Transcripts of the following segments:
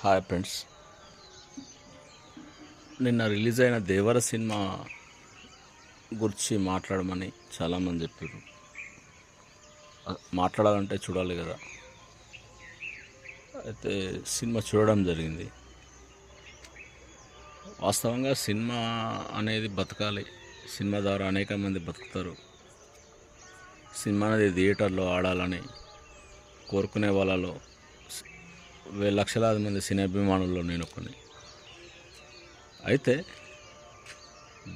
Hi friends, నిన్న release అయిన దేవర cinema గురించి మాట్లాడమని చాలామంది చెప్పారు. మాట్లాడాలంటే చూడాలి కదా. అయితే సినిమా చూడడం జరిగింది. వాస్తవంగా సినిమా అనేది బతకాలి. సినిమా ద్వారా అనేక మంది బతుకుతారు. సినిమా అనేది థియేటర్లో ఆడాలని కోరుకునే వాళ్ళలో లక్షలాది మంది సినీ అభిమానుల్లో నేను ఒకని. అయితే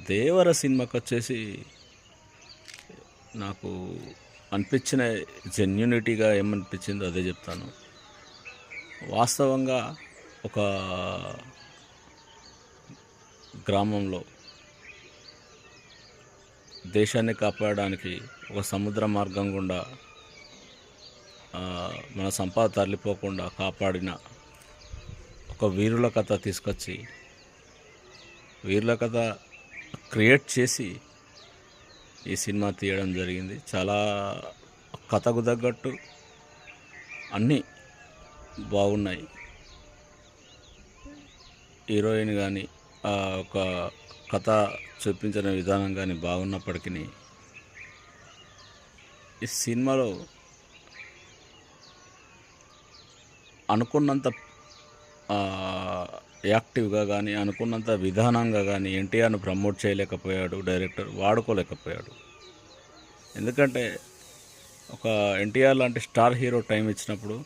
దేవర సినిమాకి వచ్చేసి నాకు అనిపించిన జెన్యూనిటీగా ఏమనిపించిందో అదే చెప్తాను. వాస్తవంగా ఒక గ్రామంలో దేశాన్ని కాపాడడానికి ఒక సముద్ర మార్గం గుండా మన సంపద తరలిపోకుండా కాపాడిన ఒక వీరుల కథ తీసుకొచ్చి వీరుల కథ క్రియేట్ చేసి ఈ సినిమా తీయడం జరిగింది. చాలా కథకు తగ్గట్టు అన్నీ బాగున్నాయి. హీరోయిన్ కానీ ఒక కథ చూపించిన విధానం కానీ బాగున్నప్పటికీ ఈ సినిమాలో అనుకున్నంత యాక్టివ్గా కానీ అనుకున్నంత విధానంగా కానీ ఎన్టీఆర్ను ప్రమోట్ చేయలేకపోయాడు డైరెక్టర్, వాడుకోలేకపోయాడు. ఎందుకంటే ఒక ఎన్టీఆర్ లాంటి స్టార్ హీరో టైం ఇచ్చినప్పుడు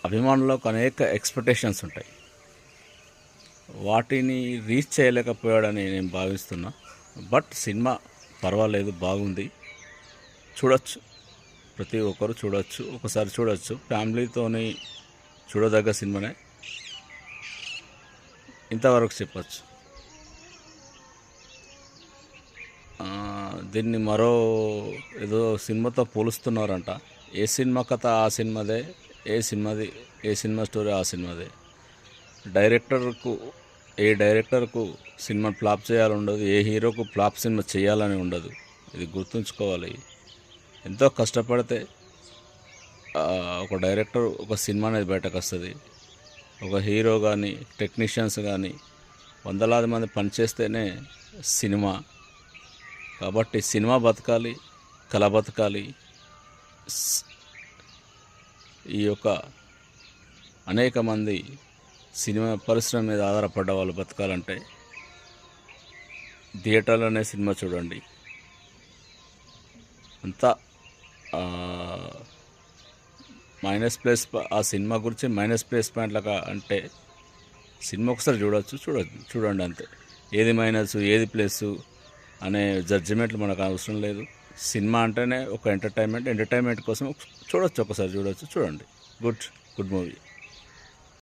అభిమానులకు అనేక ఎక్స్పెక్టేషన్స్ ఉంటాయి. వాటిని రీచ్ చేయలేకపోయాడని నేను భావిస్తున్నా. బట్ సినిమా పర్వాలేదు, బాగుంది, చూడొచ్చు. ప్రతి ఒక్కరు చూడొచ్చు, ఒకసారి చూడొచ్చు. ఫ్యామిలీతోని చూడదగ్గ సినిమానే, ఇంతవరకు చెప్పచ్చు. దీన్ని మరో ఏదో సినిమాతో పోలుస్తున్నారంట. ఏ సినిమా కథ ఆ సినిమాదే, ఏ సినిమా స్టోరీ ఆ సినిమాదే. ఏ డైరెక్టర్కు సినిమా ఫ్లాప్ చేయాలని ఉండదు, ఏ హీరోకు ఫ్లాప్ సినిమా చేయాలని ఉండదు. ఇది గుర్తుంచుకోవాలి. ఎంతో కష్టపడితే ఒక డైరెక్టర్ ఒక సినిమా అనేది బయటకు వస్తుంది. ఒక హీరో కానీ టెక్నీషియన్స్ కానీ వందలాది మంది పనిచేస్తేనే సినిమా. కాబట్టి సినిమా బతకాలి, కళ బతకాలి. ఈ యొక్క అనేక మంది సినిమా పరిశ్రమ మీద ఆధారపడ్డ వాళ్ళు బతకాలంటే థియేటర్లోనే సినిమా చూడండి. అంతా మైనస్ ప్లస్, ఆ సినిమా గురించి మైనస్ ప్లస్ పాయింట్లగా అంటే సినిమా ఒకసారి చూడండి అంతే. ఏది మైనస్ ఏది ప్లస్ అనే జడ్జిమెంట్లు మనకు అవసరం లేదు. సినిమా అంటేనే ఒక ఎంటర్టైన్మెంట్ కోసం ఒకసారి చూడండి. Good movie.